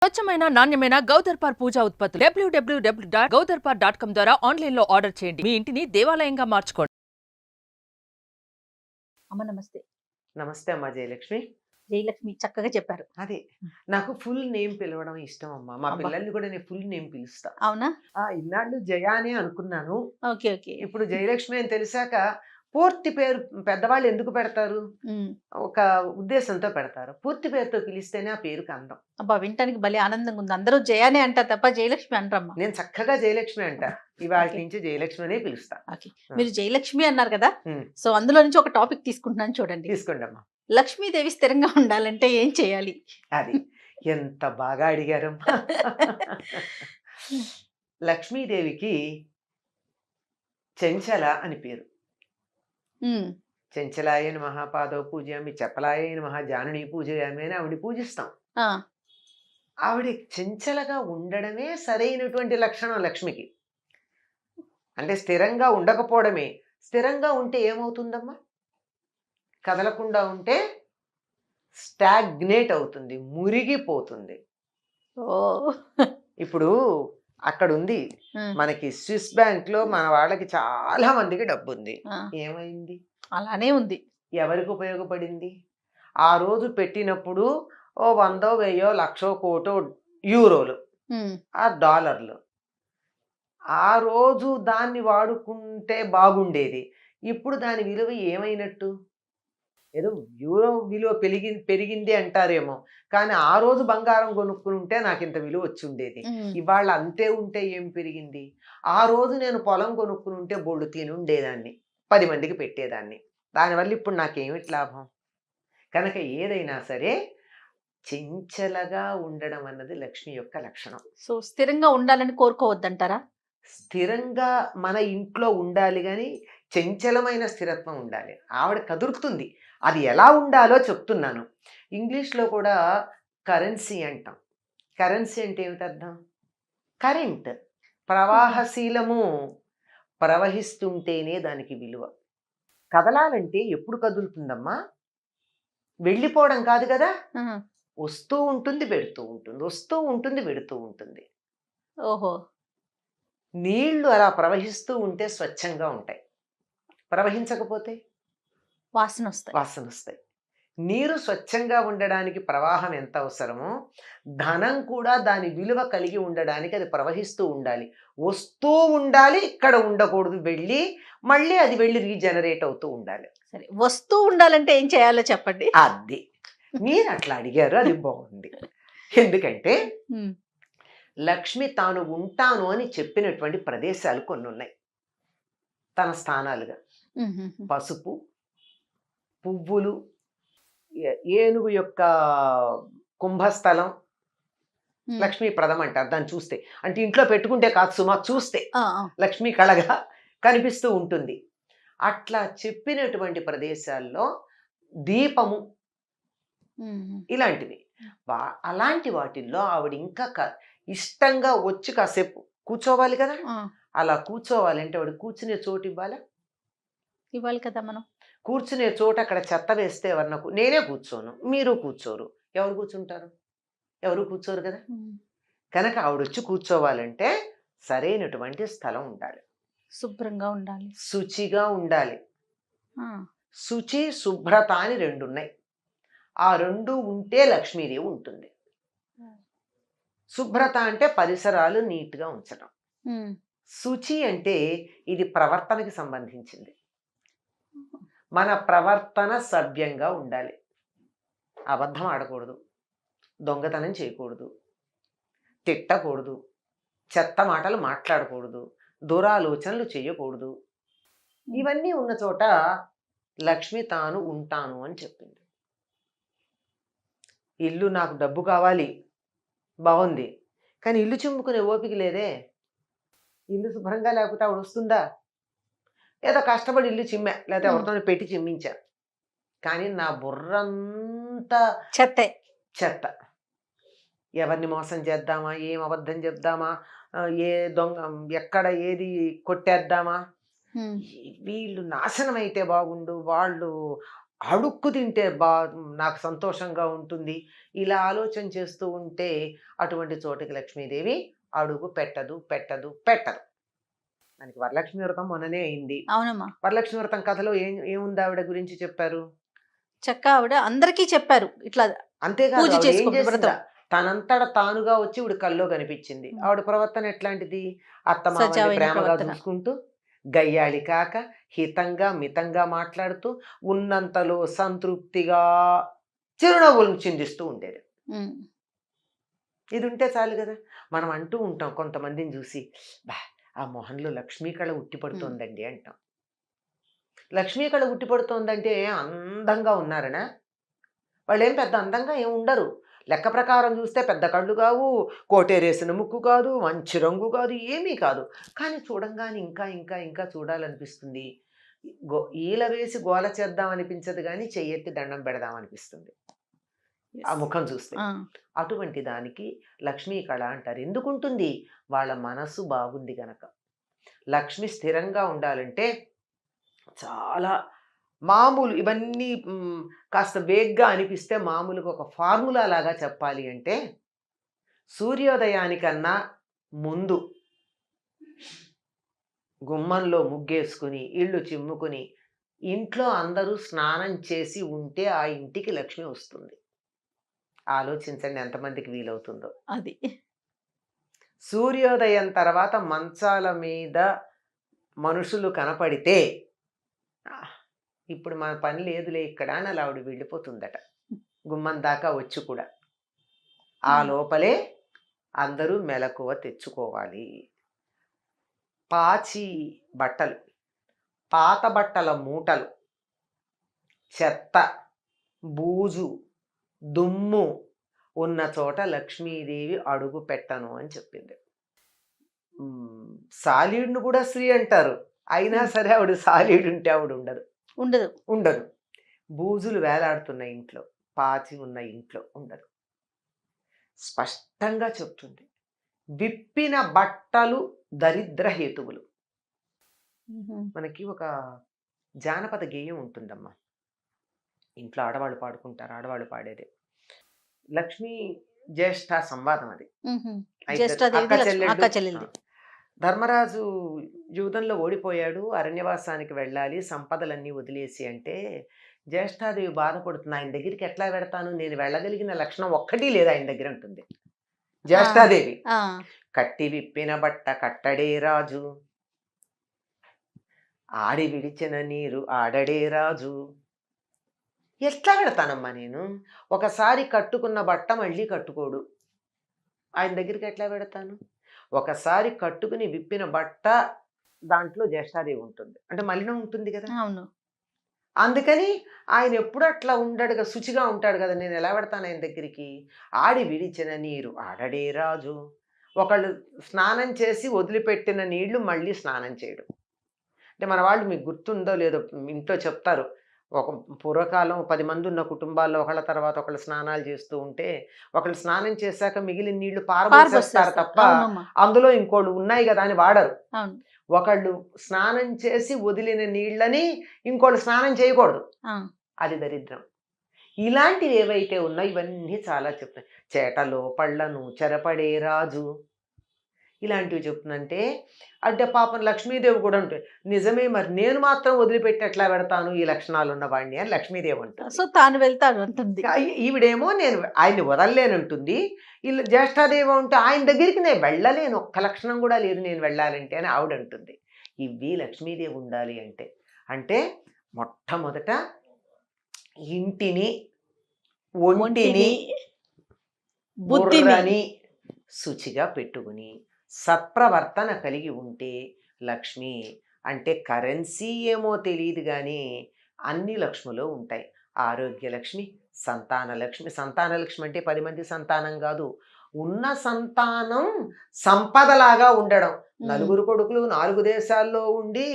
స్వచ్ఛమైన నాణ్యమైన గౌదర్పార్ పూజా ఉత్పత్తులు www.gaudarpar.com ద్వారా ఆన్లైన్ లో ఆర్డర్ చేయండి. మీ ఇంటిని దేవాలయంగా మార్చుకోండి. అమ్మ నమస్తే. నమస్తే అమ్మా జయలక్ష్మి. జయలక్ష్మి చక్కగా చెప్పారు. అదే నాకు ఫుల్ నేమ్ పిలవడం ఇష్టం అమ్మా. మా అబ్బా! పిల్లల్ని కూడా నేను ఫుల్ నేమ్ పిలుస్తా. అవునా? ఇన్నాళ్ళు జయ అనే అనుకున్నాను. ఓకే. ఓకే. ఇప్పుడు జయలక్ష్మి అని తెలిసాక పూర్తి పేరు పెద్దవాళ్ళు ఎందుకు పెడతారు? హ్మ్. ఒక ఉద్దేశంతో పెడతారు. పూర్తి పేరుతో పిలిస్తేనే ఆ పేరుకి అందం. అబ్బా! వినటానికి భలే ఆనందంగా ఉంది. అందరూ జయానే అంటారు తప్ప జయలక్ష్మి అనరమ్మా. నేను చక్కగా జయలక్ష్మి అంట. ఇవాళ ఓకే. నుంచి జయలక్ష్మి అనే పిలుస్తా. ఓకే. మీరు జయలక్ష్మి అన్నారు కదా! ఉమ్, సో అందులో నుంచి ఒక టాపిక్ తీసుకుంటున్నాను చూడండి. తీసుకోండి అమ్మా. లక్ష్మీదేవి స్థిరంగా ఉండాలంటే ఏం చేయాలి? అది ఎంత బాగా అడిగారమ్మా. లక్ష్మీదేవికి చెంచల అని పేరు. హ్మ్. చెంచలాయ నమః పాదవ పూజయామి, చపలాయ నమః జానుని పూజయామి అని ఆవిడ పూజిస్తాం. ఆ! ఆవిడ చెంచలగా ఉండడమే సరైనటువంటి లక్షణం లక్ష్మికి. అంటే స్థిరంగా ఉండకపోవడమే. స్థిరంగా ఉంటే ఏమవుతుందమ్మా? కదలకుండా ఉంటే స్టాగ్నేట్ అవుతుంది, మురిగిపోతుంది. ఓహ్! ఇప్పుడు అక్కడ ఉంది హ్మ్. మనకి స్విస్ బ్యాంక్ లో మన వాళ్ళకి చాలా మందికి డబ్బు ఉంది. ఆ! ఏమైంది? అలానే ఉంది. ఎవరికి ఉపయోగపడింది? ఆ రోజు పెట్టినప్పుడు ఓ 100, 1000, 1,00,000, కోటో యూరోలు, హ్మ్. ఆ డాలర్లు. ఆ రోజు దాన్ని వాడుకుంటే బాగుండేది. ఇప్పుడు దాని విలువ ఏమైనట్టు? ఏదో యూరో విలువ పెరిగింది అంటారేమో. కానీ ఆ రోజు బంగారం కొనుక్కుంటే నాకు ఇంత విలువ వచ్చి ఉండేది. హ్మ్. ఇవాళ అంతే ఉంటే ఏం పెరిగింది? ఆ రోజు నేను పొలం కొనుక్కుని ఉంటే బోల్డు తిని ఉండేదాన్ని, 10 మందికి పెట్టేదాన్ని. దానివల్ల ఇప్పుడు నాకేమిటి లాభం? కనుక ఏదైనా సరే చెంచలగా ఉండడం అన్నది లక్ష్మి యొక్క లక్షణం. సో స్థిరంగా ఉండాలని కోరుకోవద్దంటారా? స్థిరంగా మన ఇంట్లో ఉండాలి కానీ చంచలమైన స్థిరత్వం ఉండాలి. ఆవిడ కదురుతుంది. అది ఎలా ఉండాలో చెప్తున్నాను. ఇంగ్లీష్లో కూడా కరెన్సీ అంటాం. కరెన్సీ అంటే ఏమిటి అర్థం? కరెంట్, ప్రవాహశీలము. ప్రవహిస్తుంటేనే దానికి విలువ. కదలాలంటే ఎప్పుడు కదులుతుందమ్మా? వెళ్ళిపోవడం కాదు కదా. ఆ! వస్తూ ఉంటుంది, పెడుతూ ఉంటుంది, వస్తూ ఉంటుంది, పెడుతూ ఉంటుంది. ఓహో! నీళ్లు అలా ప్రవహిస్తూ ఉంటే స్వచ్ఛంగా ఉంటాయి. ప్రవహించకపోతే వాసనొస్తాయి. వాసన వస్తాయి. నీరు స్వచ్ఛంగా ఉండడానికి ప్రవాహం ఎంత అవసరమో, ధనం కూడా దాని విలువ కలిగి ఉండడానికి అది ప్రవహిస్తూ ఉండాలి. వస్తూ ఉండాలి, ఇక్కడ ఉండకూడదు. మళ్ళీ అది వెళ్ళి రీజనరేట్ అవుతూ ఉండాలి. సరే. వస్తూ ఉండాలంటే ఏం చేయాలో చెప్పండి? అది మీరు అట్లా అడిగారు, అది బాగుంది. ఎందుకంటే హ్మ్. లక్ష్మి తాను ఉంటాను అని చెప్పినటువంటి ప్రదేశాలు కొన్ని ఉన్నాయి తన స్థానాలుగా. హుహుహు. పసుపు, పువ్వులు, ఏనుగు యొక్క కుంభస్థలం హ్మ్. లక్ష్మీప్రదం అంటారు దాన్ని చూస్తే. అంటే ఇంట్లో పెట్టుకుంటే కాదు సుమా, చూస్తే ఆ! ఆ! లక్ష్మీ కళగా కనిపిస్తూ ఉంటుంది. అట్లా చెప్పినటువంటి ప్రదేశాల్లో దీపము హుహు. ఇలాంటివి. అలాంటి వాటిల్లో ఆవిడ ఇంకా ఇష్టంగా వచ్చి కాసేపు కూర్చోవాలి కదా. ఆ! అలా కూర్చోవాలంటే ఆవిడ కూర్చునే చోటు ఇవ్వాలా? ఇవ్వాలి కదా మనం. కూర్చునే చోట అక్కడ చెత్త వేస్తే నేనే కూర్చోను, మీరు కూర్చోరు. ఎవరు కూర్చుంటారు? ఎవరు కూర్చోరు కదా. హ్మ్. కనుక ఆవిడొచ్చి కూర్చోవాలంటే సరైనటువంటి స్థలం ఉండాలి, శుభ్రంగా ఉండాలి. శుచిగా ఉండాలి. ఆ! శుచి, శుభ్రత అని రెండున్నాయి. ఆ రెండు ఉంటే లక్ష్మీదేవి ఉంటుంది. శుభ్రత అంటే పరిసరాలు నీట్గా ఉంచడం. హ్మ్. శుచి అంటే ఇది ప్రవర్తనకి సంబంధించింది. మన ప్రవర్తన సభ్యంగా ఉండాలి. అబద్ధం ఆడకూడదు, దొంగతనం చేయకూడదు, తిట్టకూడదు, చెత్త మాటలు మాట్లాడకూడదు, దురాలోచనలు చేయకూడదు. ఇవన్నీ ఉన్న చోట లక్ష్మి తాను ఉంటాను అని చెప్పింది. ఇల్లు నాకు డబ్బు కావాలి, బాగుంది. కానీ ఇల్లు చిమ్ముకునే ఓపిక లేదే. ఇల్లు శుభ్రంగా లేకపోతే ఆవిడ వస్తుందా? ఏదో కష్టపడి ఇల్లు చిమ్మా, లేకపోతే ఎవరితో పెట్టి చిమ్మించా, కానీ నా బుర్రంతా చెత్తే. చెత్త. ఎవరిని మోసం చేద్దామా, ఏం అబద్ధం చెప్దామా, ఏ దొంగ ఎక్కడ ఏది కొట్టేద్దామా, హ్మ్. వీళ్ళు నాశనం అయితే బాగుండు, వాళ్ళు అడుక్కు తింటే నాకు సంతోషంగా ఉంటుంది. ఇలా ఆలోచన చేస్తూ ఉంటే అటువంటి చోటికి లక్ష్మీదేవి అడుగు పెట్టదు, పెట్టదు, పెట్టదు. మనకి వరలక్ష్మి వ్రతం మొన్ననే అయింది. అవునమ్మా. వరలక్ష్మి వ్రతం కథలో ఏముంది ఆవిడ గురించి చెప్పారు? ఆవిడ అందరికీ చెప్పారు ఇట్లా అంతేకాదు పూజ ఆవిడ ఏం చేసుకోండి చేసిందా? వ్రతం. తనంతట తానుగా వచ్చి ఇవిడ కల్లో కనిపించింది. ఆవిడ ప్రవర్తన ఎట్లాంటిది? అత్తమామని సజావైన ప్రేమగా ప్రవర్తన. చూసుకుంటూ, గయ్యాళి కాక హితంగా మితంగా మాట్లాడుతూ, ఉన్నంతలో సంతృప్తిగా చిరునవ్వులను చిందిస్తూ ఉండేది. ఉమ్. ఇది ఉంటే చాలు కదా. మనం అంటూ ఉంటాం కొంతమందిని చూసి, బా ఆ మొహంలో లక్ష్మీ కళ ఉట్టిపడుతోందండి అంటాం. లక్ష్మీ కళ ఉట్టిపడుతోందంటే అందంగా ఉన్నారనా? వాళ్ళేం పెద్ద అందంగా ఏం ఉండరు. లెక్క ప్రకారం చూస్తే పెద్ద కళ్ళు కావు, కోటేరేసిన ముక్కు కాదు, మంచి రంగు కాదు, ఏమీ కాదు. కానీ చూడంగానే ఇంకా ఇంకా ఇంకా చూడాలనిపిస్తుంది. ఈల వేసి గోల చేద్దాం అనిపించదు కానీ చెయ్యెత్తి దండం పెడదాం అనిపిస్తుంది ఆ ముఖం చూస్తే. ఆ. అటువంటి దానికి లక్ష్మీ కళ అంటారు. ఎందుకుంటుంది? వాళ్ళ మనసు బాగుంది గనక. లక్ష్మి స్థిరంగా ఉండాలంటే చాలా మామూలు ఇవన్నీ కాస్త వేగ్గా అనిపిస్తే మామూలుగా ఒక ఫార్ములా లాగా చెప్పాలి అంటే, సూర్యోదయానికన్నా ముందు గుమ్మంలో ముగ్గేసుకుని ఇళ్ళు చిమ్ముకుని ఇంట్లో అందరూ స్నానం చేసి ఉంటే ఆ ఇంటికి లక్ష్మి వస్తుంది. ఆలోచించండి ఎంతమందికి వీలవుతుందో అది. సూర్యోదయం తర్వాత మంచాల మీద మనుషులు కనపడితే ఇప్పుడు మన పని లేదులే ఇక్కడ అని అలా ఆవిడ వెళ్ళిపోతుందట, గుమ్మం దాకా వచ్చి కూడా. ఆ లోపలే అందరూ మెలకువ తెచ్చుకోవాలి. పాచి బట్టలు, పాత బట్టల మూటలు, చెత్త, బూజు, దుమ్ము ఉన్న చోట లక్ష్మీదేవి అడుగు పెట్టను అని చెప్పింది. సాలీడును కూడా స్త్రీ అంటారు, అయినా సరే ఆవిడ సాలీడు ఉంటే ఆవిడ ఉండదు. ఉండదు. బూజులు వేలాడుతున్న ఇంట్లో, పాచి ఉన్న ఇంట్లో ఉండదు. స్పష్టంగా చెప్తుంది. విప్పిన బట్టలు దరిద్ర హేతువులు. మనకి ఒక జానపద గేయం ఉంటుందమ్మా, ఇంట్లో ఆడవాళ్ళు పాడుకుంటారు, ఆడవాళ్ళు పాడేదే. లక్ష్మీ జ్యేష్ఠ సంవాదం అది. అక్క చెల్లెళ్ళు. ధర్మరాజు యూదంలో ఓడిపోయాడు, అరణ్యవాసానికి వెళ్ళాలి, సంపదలన్నీ వదిలేసి అంటే జ్యేష్ఠాదేవి బాధపడుతుంది. ఆయన దగ్గరికి ఎట్లా వెడతాను, నేను వెళ్ళగలిగిన లక్షణం ఒక్కటి లేదు ఆయన దగ్గర ఉంటుంది జ్యేష్ఠాదేవి. కట్టి విప్పిన బట్ట కట్టడే రాజు, ఆడి విడిచిన నీరు ఆడడే రాజు. ఎట్లా పెడతానమ్మా నేను? ఒకసారి కట్టుకున్న బట్ట మళ్ళీ కట్టుకోడు, ఆయన దగ్గరికి ఎట్లా పెడతాను? ఒకసారి కట్టుకుని విప్పిన బట్ట దాంట్లో జ్యేష్ఠాదేవి ఉంటుంది, అంటే మలినం ఉంటుంది కదా. అవును. అందుకని ఆయన ఎప్పుడు అట్లా ఉండడు కదా, శుచిగా ఉంటాడు కదా, నేను ఎలా పెడతాను ఆయన దగ్గరికి? ఆడి విడిచిన నీరు ఆడడే రాజు. ఒకళ్ళు స్నానం చేసి వదిలిపెట్టిన నీళ్లు మళ్ళీ స్నానం చేయడం అంటే, మన వాళ్ళు మీకు గుర్తుందో లేదో ఇంట్లో చెప్తారు, ఒక పూర్వకాలం 10 మంది ఉన్న కుటుంబాల్లో ఒకళ్ళ తర్వాత ఒకళ్ళు స్నానాలు చేస్తూ ఉంటే, ఒకళ్ళు స్నానం చేశాక మిగిలిన నీళ్లు పారబోసేస్తారు తప్ప అందులో ఇంకోళ్ళు ఉన్నాయి కదా అని వాడరు. ఒకళ్ళు స్నానం చేసి వదిలిన నీళ్ళని ఇంకోళ్ళు స్నానం చేయకూడదు, అది దరిద్రం. ఇలాంటివి ఏవైతే ఉన్నాయో ఇవన్నీ చాలా చెప్తాయి. చేటలో పళ్ళను చెరపడే రాజు, ఇలాంటివి చెప్తుందంటే అంటే పాపం లక్ష్మీదేవి కూడా ఉంటుంది. నిజమే, మరి నేను మాత్రం వదిలిపెట్టి ఎట్లా పెడతాను ఈ లక్షణాలు ఉన్నవాడిని అని లక్ష్మీదేవి అంటుంది. సో తాను వెళ్తాను అంటుంది. ఈవిడేమో నేను ఆయన్ని వదలలేనంటుంది. ఇలా జ్యేష్ఠాదేవి ఉంటే ఆయన దగ్గరికి నేను వెళ్ళలేను, ఒక్క లక్షణం కూడా లేదు నేను వెళ్ళాలంటే అని ఆవిడ అంటుంది. ఇవి లక్ష్మీదేవి ఉండాలి అంటే అంటే మొట్టమొదట ఇంటిని, ఒంటిని, బుద్ధిని శుచిగా పెట్టుకుని సత్ప్రవర్తన కలిగి ఉంటే లక్ష్మి అంటే కరెన్సీ ఏమో తెలియదు కానీ అన్ని లక్ష్ములు ఉంటాయి. ఆరోగ్య లక్ష్మి, సంతాన లక్ష్మి. సంతాన లక్ష్మి అంటే 10 మంది సంతానం కాదు, ఉన్న సంతానం సంపదలాగా ఉండడం. 4 కొడుకులు 4 దేశాల్లో ఉండి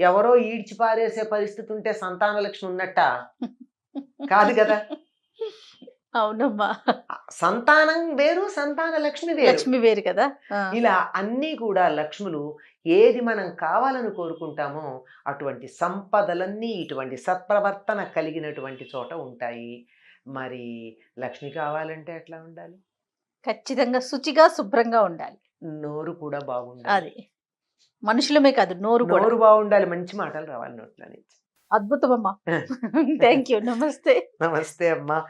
ఎవరో ఈడ్చి పారేసే పరిస్థితి ఉంటే సంతాన లక్ష్మి ఉన్నట్ట కాదు కదా. అవునమ్మా. సంతానం వేరు, సంతాన లక్ష్మి వేరు. లక్ష్మి వేరు కదా. ఆ, ఇలా అన్నీ కూడా లక్ష్ములు ఏది మనం కావాలని కోరుకుంటామో అటువంటి సంపదలన్నీ ఇటువంటి సత్ప్రవర్తన కలిగినటువంటి చోట ఉంటాయి. మరి లక్ష్మి కావాలంటే ఎట్లా ఉండాలి? ఖచ్చితంగా శుచిగా శుభ్రంగా ఉండాలి. నోరు కూడా బాగుండాలి. అది మనుషులమే కాదు, నోరు కూడా. నోరు బాగుండాలి, మంచి మాటలు రావాలి నోట్లో నుంచి. అద్భుతం అమ్మా. Thank you. నమస్తే. నమస్తే అమ్మా.